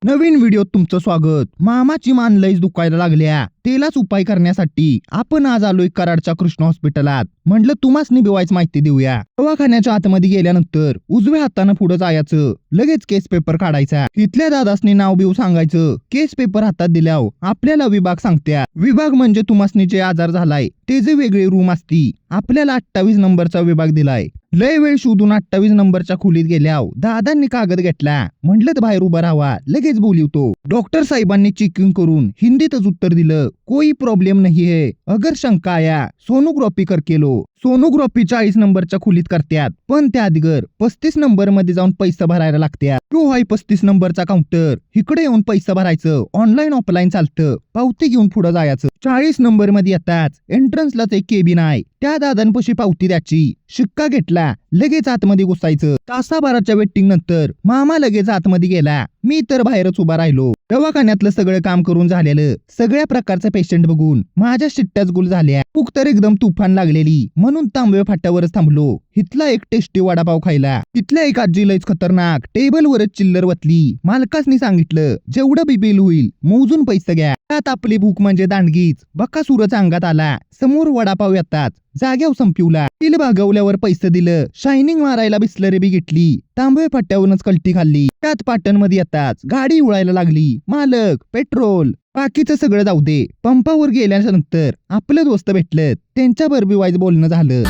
नवीन व्हिडिओत तुमचं स्वागत। मामाची मान लईच दुखायला लागल्या, तेलाच उपाय करण्यासाठी आपण आज आलोय कराडच्या कृष्ण हॉस्पिटलात। म्हटलं तुम्हासनी बिवायच माहिती देऊया। दवाखान्याच्या आतमध्ये गेल्यानंतर उजव्या हातानं पुढे जायचं, लगेच केस पेपर काढायचा, इथल्या दादासनी नाव बिव सांगायचं। केस पेपर हातात दिल्यावर आपल्याला विभाग सांगत्या। विभाग म्हणजे तुम्हासनी जे आजार झालाय ते वेगळी रूम असती। आपल्याला 28 नंबरचा विभाग दिलाय। लय वेळ शोधून 28 नंबरच्या खोलीत गेल्यावर दादांनी कागद घेतला, म्हटलं बाहेर उभा राहावा, लगेच बोलिवतो। डॉक्टर साहेबांनी चेकिंग करून हिंदीतच उत्तर दिलं, कोई प्रॉब्लेम नहीं है, अगर शंका आया सोनोग्राफी करके लो। सोनोग्राफी 40 नंबरच्या खोलीत करत्यात, पण त्या अगोदर 35 नंबर मध्ये जाऊन पैसे भरायला लागत्यात। तो हाय 35 नंबरचा काउंटर, इकडे येऊन पैसे भरायचं। ऑनलाईन ऑफलाईन चालतं, पावती घेऊन पुढे जायचं। 40 नंबर मध्ये येताच एंट्रन्सलाच एक केबिन आहे, त्या दादांपाशी पावती द्यायची, शिक्का घेतला, लगेच आतमध्ये घुसायचं। तासाभराच्या वेटिंग नंतर मामा लगेच आतमध्ये गेला, मी तर बाहेरच उभा राहिलो। दवाखान्यातलं सगळं काम करून झालेलं, सगळ्या प्रकारचे पेशंट बघून माझ्या शिट्ट्याच गुल झाल्या। भूक तर एकदम तुफान लागलेली, म्हणून तांबवे फाट्यावरच थांबलो। इथला एक टेस्टी वडापाव खायला। तिथल्या एक आजी लयच खतरनाक टेबलवरच चिल्लर वतली। मालकासनी सांगितलं जेवढं बी बिल होईल मोजून पैसे घ्या। त्यात आपली भूक म्हणजे दांडगीच, बकासूरच अंगात आला। समोर वडापाव येतात, जाग्यावर संपवला। बिल भागवल्यावर पैसे दिलं, शायनिंग मारायला बिस्लरी बी घेतली, तांबवे फाट्यावरूनच कल्टी खाल्ली। त्यात पाटण मध्ये येताच गाडी उडायला लागली। मालक, पेट्रोल, बाकीचं सगळं जाऊ दे, पंपावर गेल्यानंतर आपलं दोस्त भेटलं, त्यांच्या बरोबर वाईज बोलणं झालं।